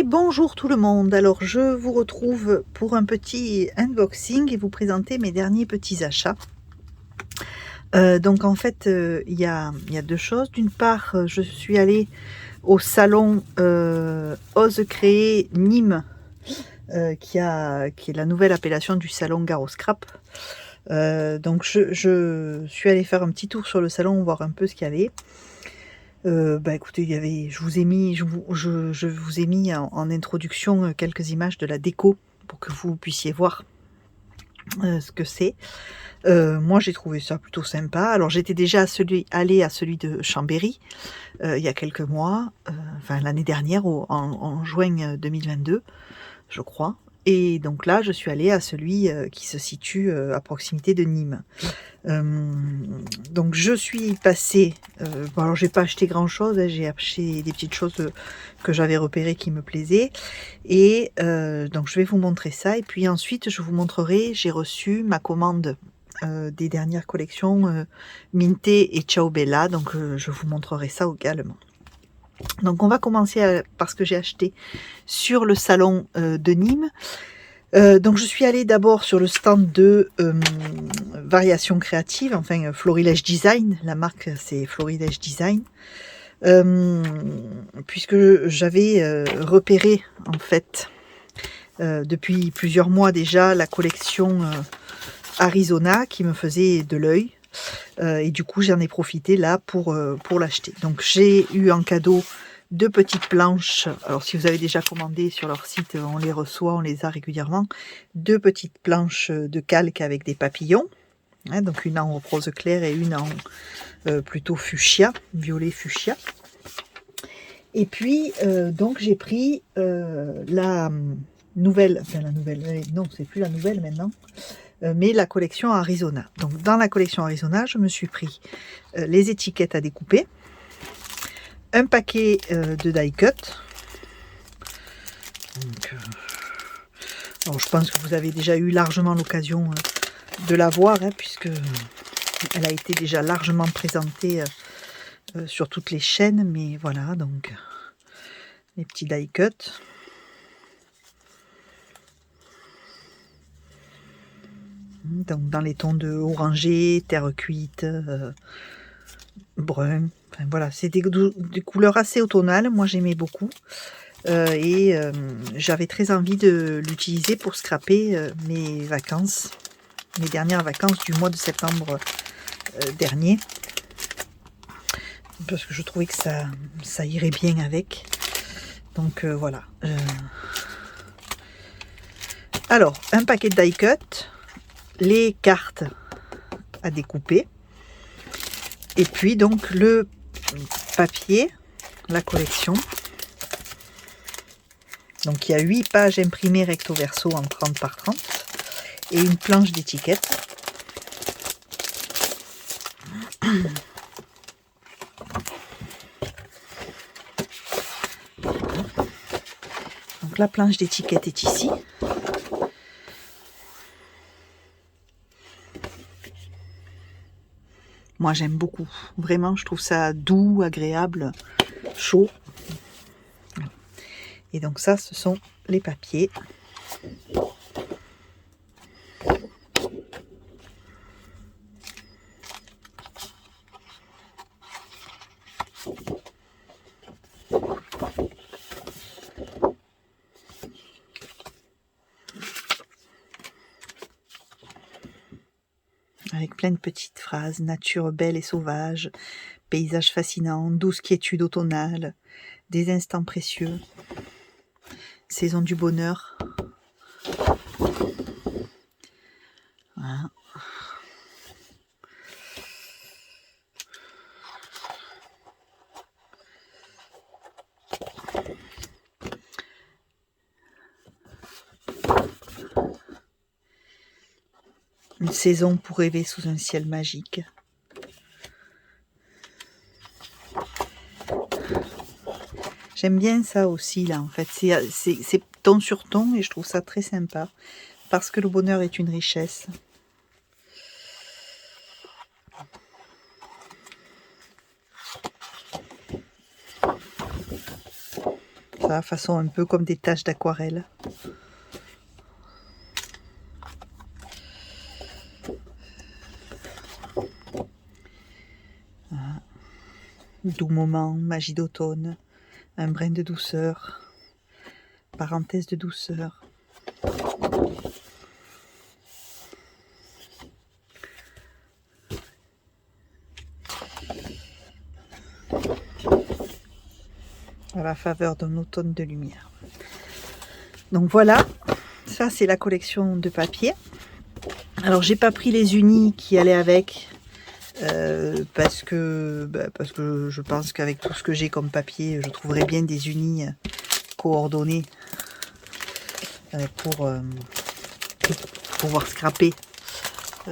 bonjour tout le monde. Alors je vous retrouve pour un petit unboxing et vous présenter mes derniers petits achats. Donc en fait il y a deux choses. D'une part je suis allée au salon Ose Créer Nîmes qui est la nouvelle appellation du salon Garo Scrap. Donc je suis allée faire un petit tour sur le salon, voir un peu ce qu'il y avait. Écoutez, je vous ai mis en introduction quelques images de la déco pour que vous puissiez voir ce que c'est. Moi j'ai trouvé ça plutôt sympa. Alors j'étais déjà allée à celui de Chambéry il y a quelques mois, enfin l'année dernière en juin 2022 je crois. Et donc là je suis allée à celui qui se situe à proximité de Nîmes. Donc je suis passée, bon alors j'ai pas acheté grand chose, hein, j'ai acheté des petites choses que j'avais repérées qui me plaisaient, et donc je vais vous montrer ça, et puis ensuite je vous montrerai, j'ai reçu ma commande des dernières collections Minté et Ciao Bella, donc je vous montrerai ça également. Donc on va commencer par ce que j'ai acheté sur le salon de Nîmes. Donc je suis allée d'abord sur le stand de Variation Créative, enfin Florilège Design, la marque c'est Florilège Design, puisque j'avais repéré en fait depuis plusieurs mois déjà la collection Arizona qui me faisait de l'œil, et du coup j'en ai profité là pour l'acheter. Donc j'ai eu en cadeau deux petites planches. Alors si vous avez déjà commandé sur leur site, on les reçoit, on les a régulièrement. Deux petites planches de calque avec des papillons, hein, donc une en rose clair et une en plutôt fuchsia, violet fuchsia. Et puis donc j'ai pris la nouvelle, non c'est plus la nouvelle maintenant, mais la collection Arizona. Donc dans la collection Arizona je me suis pris les étiquettes à découper, un paquet de die cut. Donc, alors je pense que vous avez déjà eu largement l'occasion de la voir, hein, puisque elle a été déjà largement présentée sur toutes les chaînes. Mais voilà, donc les petits die cut. Donc dans les tons de orangé, terre cuite, brun. Enfin, voilà, c'est des couleurs assez automnales. Moi j'aimais beaucoup. Et j'avais très envie de l'utiliser pour scraper mes vacances, mes dernières vacances du mois de septembre dernier, parce que je trouvais que ça irait bien avec. Donc voilà. Alors un paquet de die cut, les cartes à découper, et puis donc le papier, la collection. Donc il y a 8 pages imprimées recto verso en 30 par 30 et une planche d'étiquette. Donc la planche d'étiquette est ici. Moi j'aime beaucoup, vraiment je trouve ça doux, agréable, chaud. Et donc ça ce sont les papiers. Avec plein de petites phrases, nature belle et sauvage, paysage fascinant, douce quiétude automnale, des instants précieux, saison du bonheur. Voilà. Une saison pour rêver sous un ciel magique. J'aime bien ça aussi là en fait, c'est ton sur ton et je trouve ça très sympa parce que le bonheur est une richesse. Ça, façon un peu comme des taches d'aquarelle. Voilà. Doux moment, magie d'automne, un brin de douceur, parenthèse de douceur. À la faveur d'un automne de lumière. Donc voilà, ça c'est la collection de papier. Alors j'ai pas pris les unis qui allaient avec parce que je pense qu'avec tout ce que j'ai comme papier, je trouverais bien des unis coordonnés pour pouvoir scraper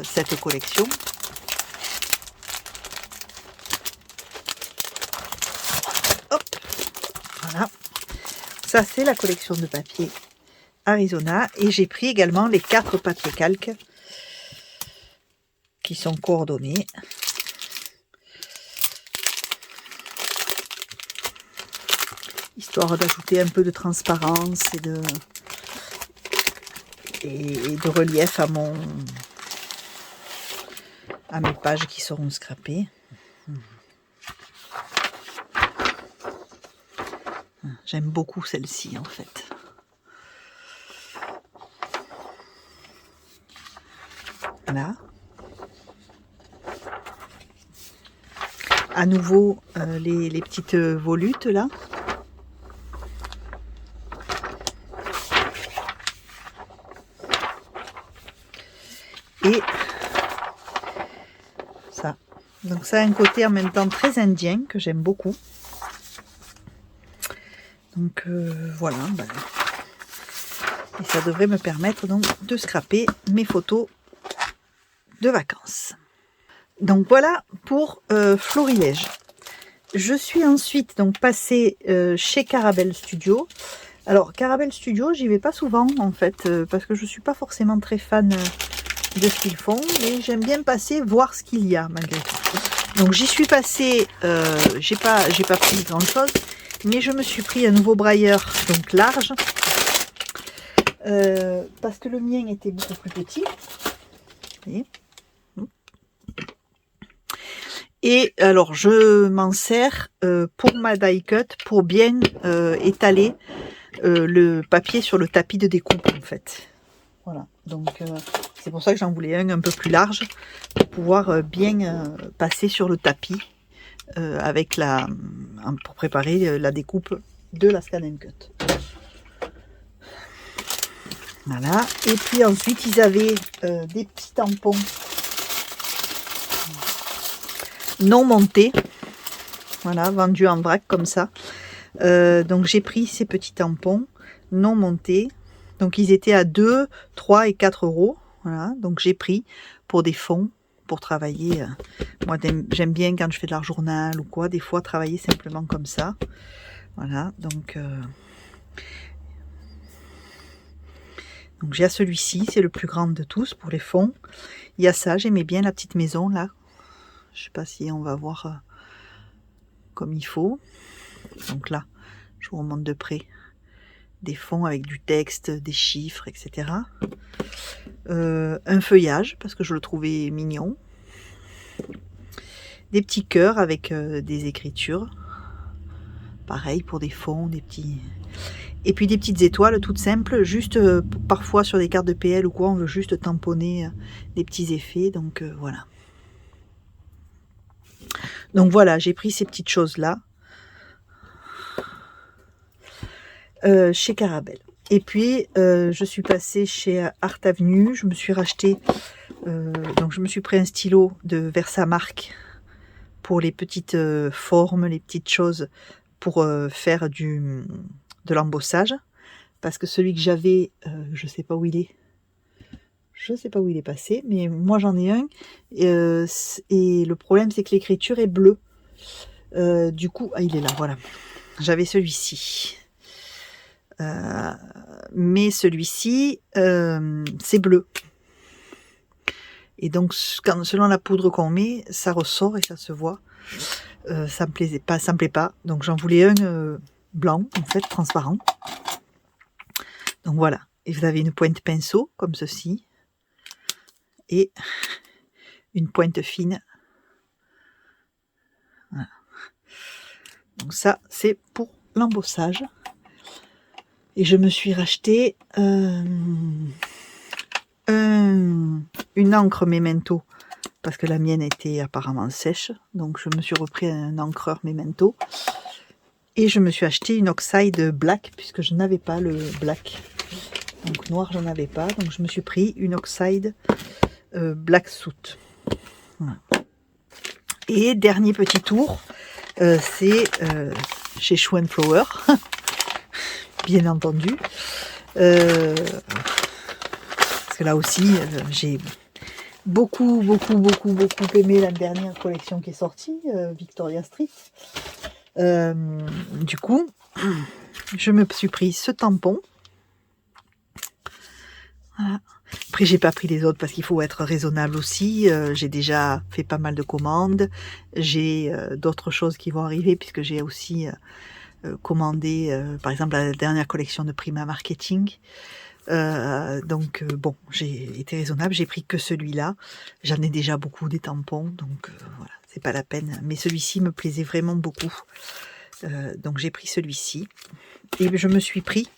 cette collection. Hop, voilà. Ça c'est la collection de papier Arizona et j'ai pris également les 4 papiers calques qui sont coordonnés. Histoire d'ajouter un peu de transparence et de relief à mes pages qui seront scrapées. J'aime beaucoup celle-ci en fait. Voilà. À nouveau les petites volutes là. Et ça. Donc ça a un côté en même temps très indien que j'aime beaucoup. Donc voilà. Ben. Et ça devrait me permettre donc de scraper mes photos de vacances. Donc voilà pour Florilège. Je suis ensuite donc passée chez Carabel Studio. Alors Carabel Studio, j'y vais pas souvent en fait parce que je suis pas forcément très fan de ce qu'ils font, mais j'aime bien passer voir ce qu'il y a malgré tout. Donc j'y suis passée, j'ai pas pris grand chose, mais je me suis pris un nouveau brailleur donc large parce que le mien était beaucoup plus petit. Vous voyez. Et alors je m'en sers pour ma die cut pour bien étaler le papier sur le tapis de découpe en fait. Voilà, donc c'est pour ça que j'en voulais un peu plus large pour pouvoir bien passer sur le tapis avec pour préparer la découpe de la Scan & Cut. Voilà, et puis ensuite ils avaient des petits tampons non montés, voilà, vendus en vrac comme ça. Donc j'ai pris ces petits tampons non montés. Donc ils étaient à 2, 3 et 4 euros. Voilà, donc j'ai pris pour des fonds, pour travailler. Moi j'aime bien quand je fais de l'art journal ou quoi, des fois travailler simplement comme ça. Voilà, donc j'ai celui-ci, c'est le plus grand de tous pour les fonds. Il y a ça, j'aimais bien la petite maison là. Je sais pas si on va voir comme il faut. Donc là, je vous remonte de près. Des fonds avec du texte, des chiffres, etc. Un feuillage, parce que je le trouvais mignon. Des petits cœurs avec des écritures. Pareil pour des fonds, des petits... Et puis des petites étoiles toutes simples, juste parfois sur des cartes de PL ou quoi, on veut juste tamponner des petits effets, donc voilà. Donc voilà, j'ai pris ces petites choses-là chez Carabel. Et puis, je suis passée chez Art Avenue, je me suis racheté, donc je me suis pris un stylo de Versamark pour les petites formes, les petites choses pour faire de l'embossage. Parce que celui que j'avais, je sais pas où il est. Je sais pas où il est passé, mais moi j'en ai un. Et le problème, c'est que l'écriture est bleue. Du coup, ah, il est là, voilà. J'avais celui-ci. Mais celui-ci, c'est bleu. Et donc, selon la poudre qu'on met, ça ressort et ça se voit. Ça me plaisait pas, ça me plaît pas. Donc, j'en voulais un blanc, en fait, transparent. Donc voilà, et vous avez une pointe pinceau, comme ceci, et une pointe fine. Voilà. Donc ça, c'est pour l'embossage. Et je me suis racheté une encre Memento, parce que la mienne était apparemment sèche. Donc je me suis repris un encreur Memento. Et je me suis acheté une Oxide Black, puisque je n'avais pas le black. Donc noir, j'en avais pas. Donc je me suis pris une Oxide Black Soot. Voilà. Et dernier petit tour, c'est chez Shoe & Flower, bien entendu. Parce que là aussi, j'ai beaucoup aimé la dernière collection qui est sortie, Victoria Street. Du coup, je me suis pris ce tampon. Voilà. Après, j'ai pas pris les autres parce qu'il faut être raisonnable aussi. J'ai déjà fait pas mal de commandes. J'ai d'autres choses qui vont arriver puisque j'ai aussi commandé, par exemple, la dernière collection de Prima Marketing. Donc bon, j'ai été raisonnable. J'ai pris que celui-là. J'en ai déjà beaucoup des tampons, donc voilà, c'est pas la peine. Mais celui-ci me plaisait vraiment beaucoup. Donc j'ai pris celui-ci. Et je me suis pris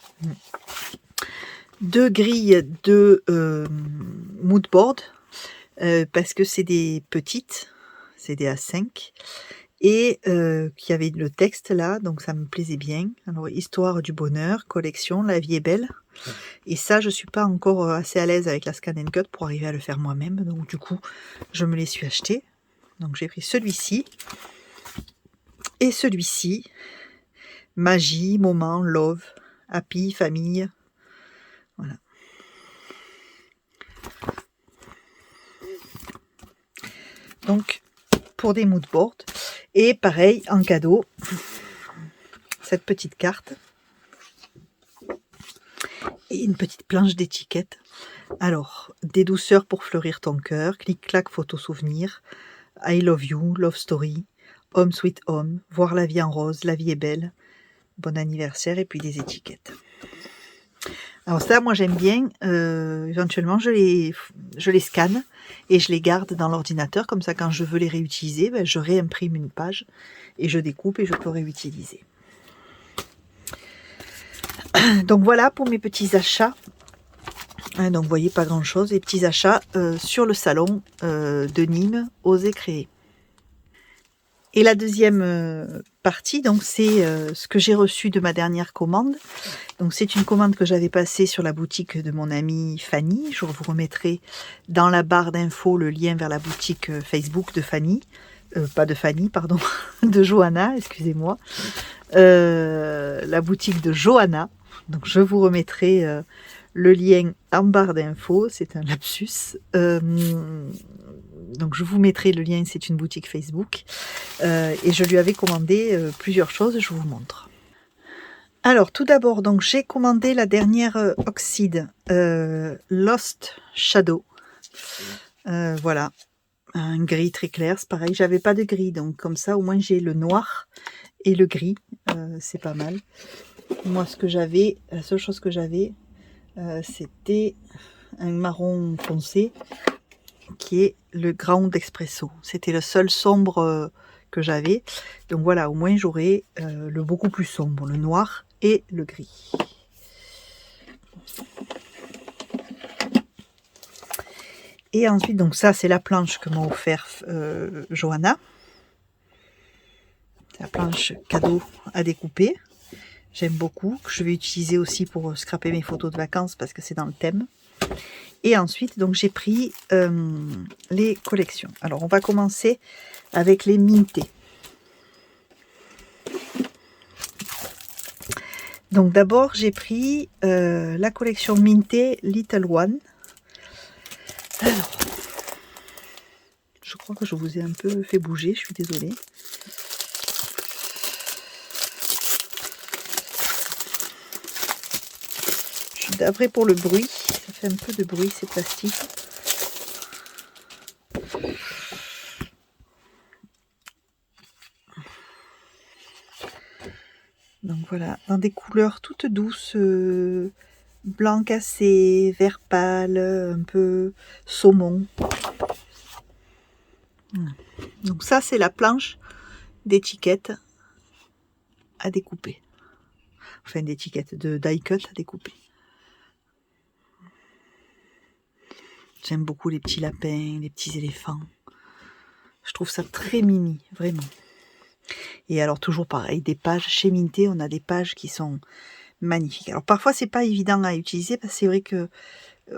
2 grilles de mood board parce que c'est des petites, c'est des A5 et qui avait le texte là, donc ça me plaisait bien. Alors histoire du bonheur, collection, la vie est belle. Et ça, je suis pas encore assez à l'aise avec la Scan & Cut pour arriver à le faire moi-même, donc du coup, je me les suis achetés. Donc j'ai pris celui-ci et celui-ci. Magie, moment, love, happy, famille. Voilà. Donc, pour des mood boards. Et pareil, en cadeau, cette petite carte. Et une petite planche d'étiquette. Alors, des douceurs pour fleurir ton cœur, clic-clac, photo souvenir, I love you, love story, home sweet home, voir la vie en rose, la vie est belle, bon anniversaire, et puis des étiquettes. Alors ça, moi j'aime bien, éventuellement je les scanne et je les garde dans l'ordinateur, comme ça quand je veux les réutiliser, ben, je réimprime une page et je découpe et je peux réutiliser. Donc voilà pour mes petits achats. Donc vous voyez, pas grand chose, les petits achats sur le salon de Nîmes, Oser créer. Et la deuxième partie, donc c'est ce que j'ai reçu de ma dernière commande. Donc c'est une commande que j'avais passée sur la boutique de mon amie Fanny. Je vous remettrai dans la barre d'infos le lien vers la boutique Facebook de Fanny. Pas de Fanny, pardon, de Johanna, excusez-moi. La boutique de Johanna. Donc je vous remettrai le lien en barre d'infos, c'est un lapsus. Donc je vous mettrai le lien, c'est une boutique Facebook. Et je lui avais commandé plusieurs choses, je vous montre. Alors tout d'abord, donc j'ai commandé la dernière Oxide Lost Shadow. Voilà, un gris très clair, c'est pareil, j'avais pas de gris, donc comme ça au moins j'ai le noir et le gris, c'est pas mal. Moi ce que j'avais, la seule chose que j'avais, c'était un marron foncé qui est le Ground Espresso. C'était le seul sombre que j'avais. Donc voilà, au moins j'aurai le beaucoup plus sombre, le noir et le gris. Et ensuite, donc ça c'est la planche que m'a offert Johanna. C'est la planche cadeau à découper. J'aime beaucoup, que je vais utiliser aussi pour scraper mes photos de vacances parce que c'est dans le thème. Et ensuite, donc j'ai pris les collections. Alors, on va commencer avec les mintés. Donc d'abord, j'ai pris la collection Minté Little One. Alors, je crois que je vous ai un peu fait bouger, je suis désolée. Je suis d'après pour le bruit, ça fait un peu de bruit ces plastiques. Donc voilà, dans des couleurs toutes douces, blanc cassé, vert pâle, un peu saumon. Donc ça, c'est la planche d'étiquette à découper. Enfin, d'étiquette, de die cut à découper. J'aime beaucoup les petits lapins, les petits éléphants. Je trouve ça très mimi, vraiment. Et alors, toujours pareil, des pages chez Minté, on a des pages qui sont magnifiques. Alors, parfois, c'est pas évident à utiliser parce que c'est vrai que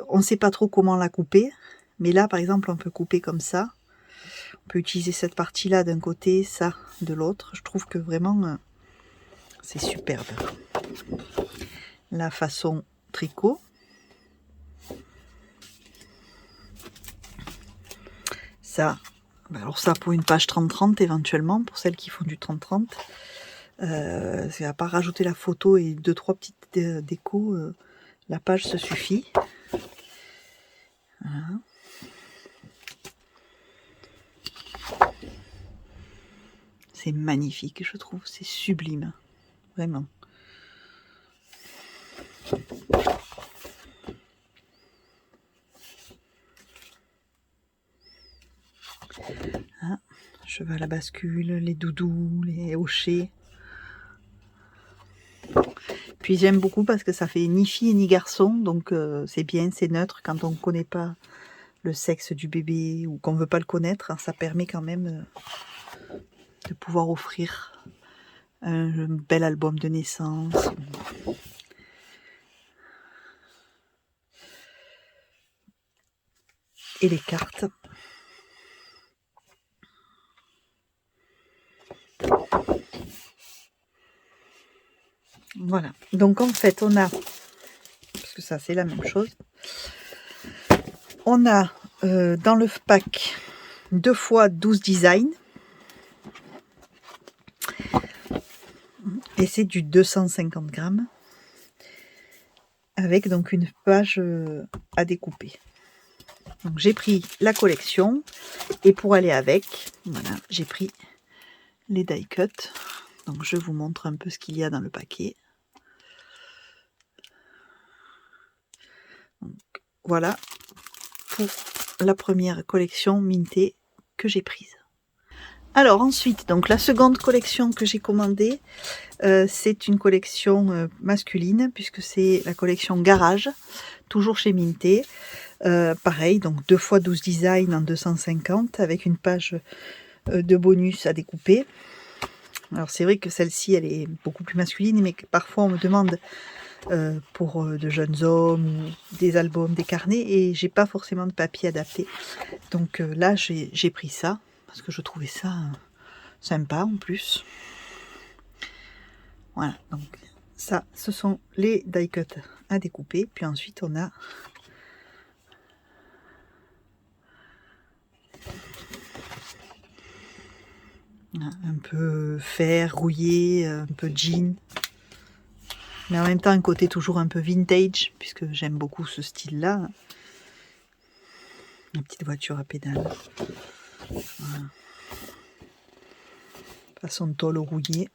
on sait pas trop comment la couper. Mais là, par exemple, on peut couper comme ça. On peut utiliser cette partie-là d'un côté, ça de l'autre. Je trouve que vraiment, c'est superbe. La façon tricot. Ça, alors ça pour une page 30-30 éventuellement, pour celles qui font du 30-30. C'est à part rajouter la photo et 2-3 petites décos, la page se suffit. Voilà. C'est magnifique, je trouve, c'est sublime, vraiment. Hein, cheval à bascule, les doudous, les hochets. Puis j'aime beaucoup parce que ça fait ni fille ni garçon, donc c'est bien, c'est neutre quand on ne connaît pas le sexe du bébé ou qu'on ne veut pas le connaître. Ça permet quand même de pouvoir offrir un bel album de naissance. Et les cartes. Voilà, donc en fait on a, parce que ça c'est la même chose, on a dans le pack 2 fois 12 designs, et c'est du 250 grammes, avec donc une page à découper. Donc j'ai pris la collection, et pour aller avec, voilà, j'ai pris les die cut. Donc je vous montre un peu ce qu'il y a dans le paquet. Donc, voilà pour la première collection Minté que j'ai prise. Alors ensuite, donc la seconde collection que j'ai commandée, c'est une collection masculine, puisque c'est la collection Garage, toujours chez Minté. Pareil, donc 2 fois 12 designs en 250, avec une page de bonus à découper. Alors c'est vrai que celle-ci, elle est beaucoup plus masculine, mais parfois on me demande pour de jeunes hommes, ou des albums, des carnets, et j'ai pas forcément de papier adapté. Donc là, j'ai pris ça, parce que je trouvais ça sympa en plus. Voilà, donc ça, ce sont les die cut à découper. Puis ensuite, on a un peu fer rouillé, un peu jean, mais en même temps un côté toujours un peu vintage, puisque j'aime beaucoup ce style là. Une petite voiture à pédales, voilà. Façon de tôle rouillé.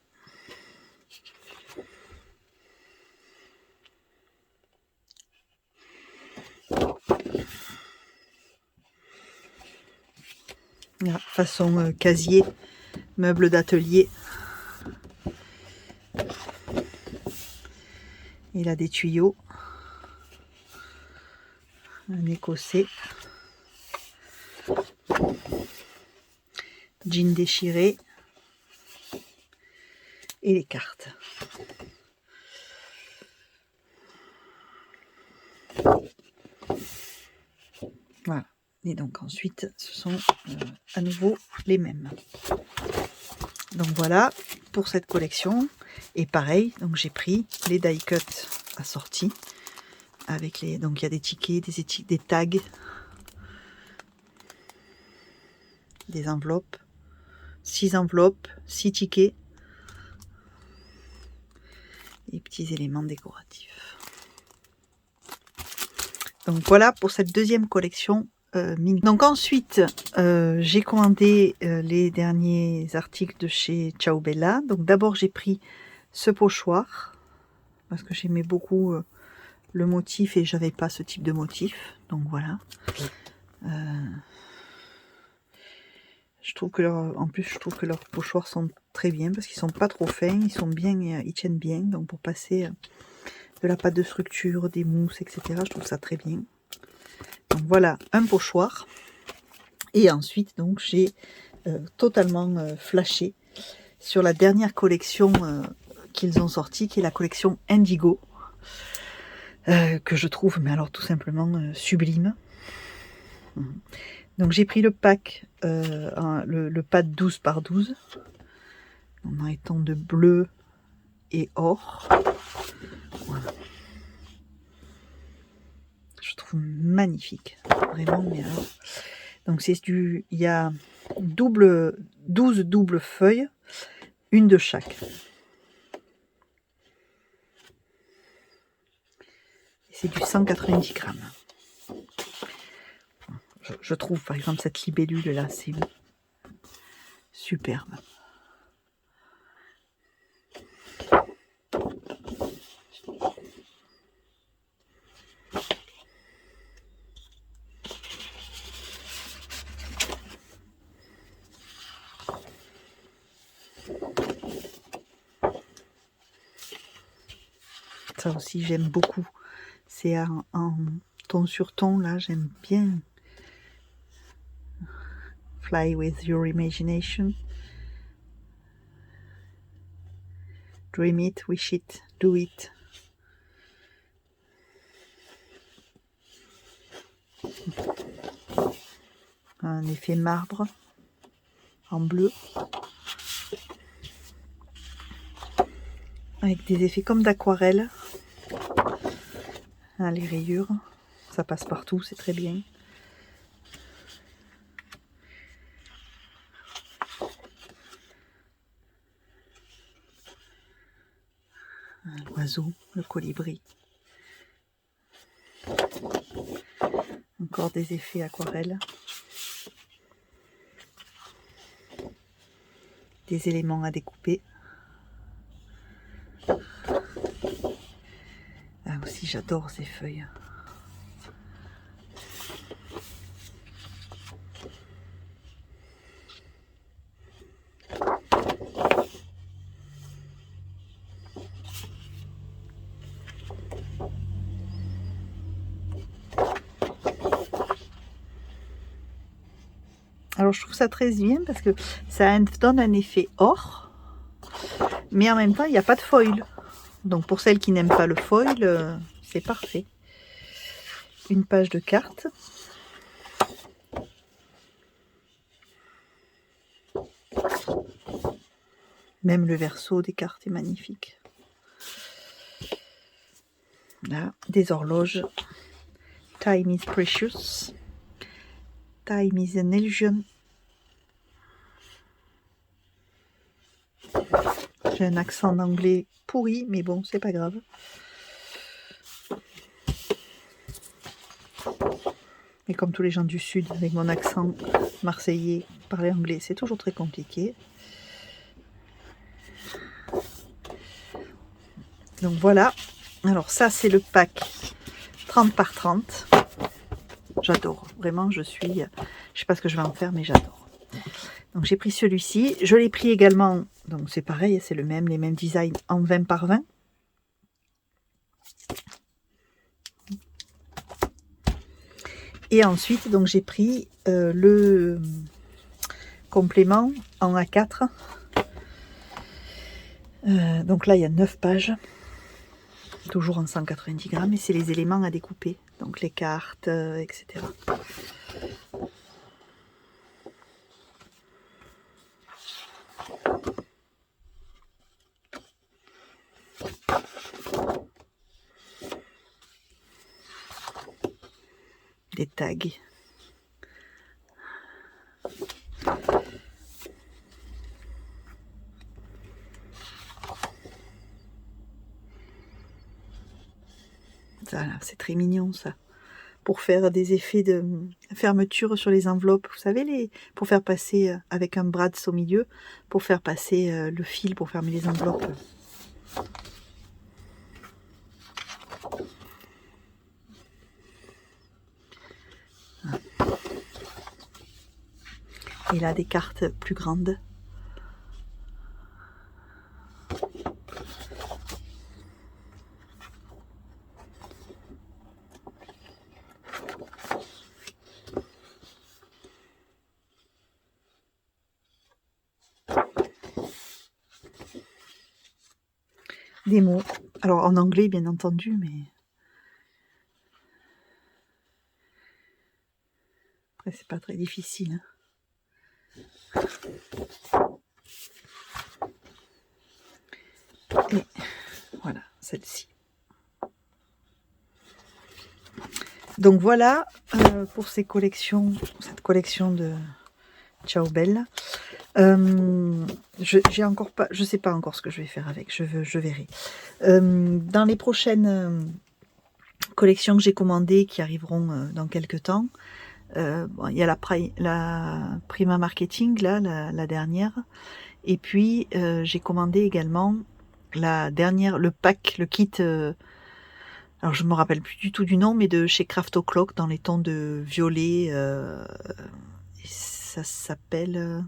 Voilà, façon casier, meuble d'atelier. Il a des tuyaux, un écossais, jean déchiré et les cartes. Voilà, et donc ensuite ce sont à nouveau les mêmes. Donc voilà pour cette collection. Et pareil, donc j'ai pris les die cut assortis avec les, donc il y a des tickets, des tags, des enveloppes, 6 enveloppes, 6 tickets et petits éléments décoratifs. Donc voilà pour cette deuxième collection mini. Donc ensuite j'ai commandé les derniers articles de chez Ciao Bella. Donc d'abord j'ai pris ce pochoir, parce que j'aimais beaucoup le motif et j'avais pas ce type de motif, donc voilà. Je trouve que en plus je trouve que leurs pochoirs sont très bien parce qu'ils sont pas trop fins, ils sont bien, ils tiennent bien, donc pour passer de la pâte de structure, des mousses, etc. Je trouve ça très bien. Donc voilà un pochoir. Et ensuite donc j'ai totalement flashé sur la dernière collection qu'ils ont sortie, qui est la collection Indigo, que je trouve, mais alors tout simplement sublime. Donc j'ai pris le pack, le pack 12 par 12, en étant de bleu et or. Voilà. Je trouve magnifique, vraiment. Mais alors, donc c'est il y a 12 doubles feuilles, une de chaque. C'est du 190 grammes. Je trouve par exemple cette libellule là, c'est superbe. Ça aussi j'aime beaucoup. C'est en ton sur ton là, j'aime bien. Fly with your imagination. Dream it, wish it, do it. Un effet marbre en bleu. Avec des effets comme d'aquarelle. Hein, les rayures, ça passe partout, c'est très bien. L'oiseau, le colibri. Encore des effets aquarelle. Des éléments à découper. Ah aussi j'adore ces feuilles. Alors je trouve ça très bien parce que ça donne un effet or, mais en même temps il n'y a pas de foil. Donc pour celles qui n'aiment pas le foil, c'est parfait. Une page de cartes. Même le verso des cartes est magnifique. Là, des horloges. Time is precious. Time is an illusion. J'ai un accent d'anglais pourri, mais bon, c'est pas grave. Et comme tous les gens du Sud, avec mon accent marseillais, parler anglais, c'est toujours très compliqué. Donc voilà. Alors ça, c'est le pack 30 par 30. J'adore. Vraiment, je sais pas ce que je vais en faire, mais j'adore. Donc j'ai pris celui-ci. Je l'ai pris également, donc c'est pareil, c'est les mêmes designs en 20 par 20. Et ensuite, donc j'ai pris le complément en A4. Donc là, il y a 9 pages. Toujours en 190 grammes. Et c'est les éléments à découper. Donc les cartes, etc. Des tags. Voilà, c'est très mignon ça. Pour faire des effets de fermeture sur les enveloppes. Vous savez, pour faire passer avec un brads au milieu, pour faire passer le fil pour fermer les enveloppes. Et là, des cartes plus grandes. Des mots. Alors, en anglais, bien entendu, mais... Après, c'est pas très difficile. Et voilà, celle-ci. Donc voilà pour cette collection de Ciao Belle. J'ai encore pas, je sais pas encore ce que je vais faire avec. Je verrai. Dans les prochaines collections que j'ai commandées qui arriveront dans quelques temps, bon, il y a la Prima Marketing là, la dernière. Et puis j'ai commandé également la dernière, le pack, le kit. Alors je me rappelle plus du tout du nom, mais de chez Craft O'Clock dans les tons de violet. Ça s'appelle...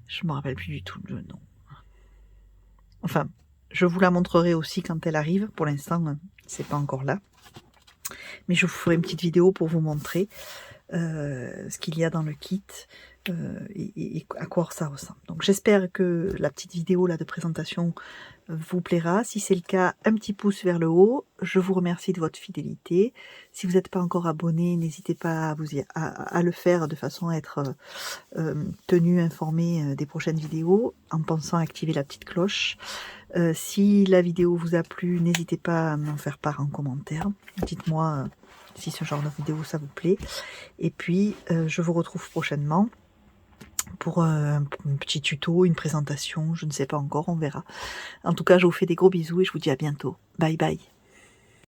je me rappelle plus du tout le nom. Enfin, je vous la montrerai aussi quand elle arrive. Pour l'instant, c'est pas encore là. Mais je vous ferai une petite vidéo pour vous montrer ce qu'il y a dans le kit et à quoi ça ressemble. Donc j'espère que la petite vidéo là de présentation vous plaira. Si c'est le cas, un petit pouce vers le haut. Je vous remercie de votre fidélité. Si vous n'êtes pas encore abonné, n'hésitez pas à le faire de façon à être tenu informé des prochaines vidéos en pensant à activer la petite cloche. Si la vidéo vous a plu, n'hésitez pas à m'en faire part en commentaire. Dites-moi si ce genre de vidéo ça vous plaît. Et puis je vous retrouve prochainement pour un petit tuto, une présentation, je ne sais pas encore, on verra. En tout cas, je vous fais des gros bisous et je vous dis à bientôt. Bye bye.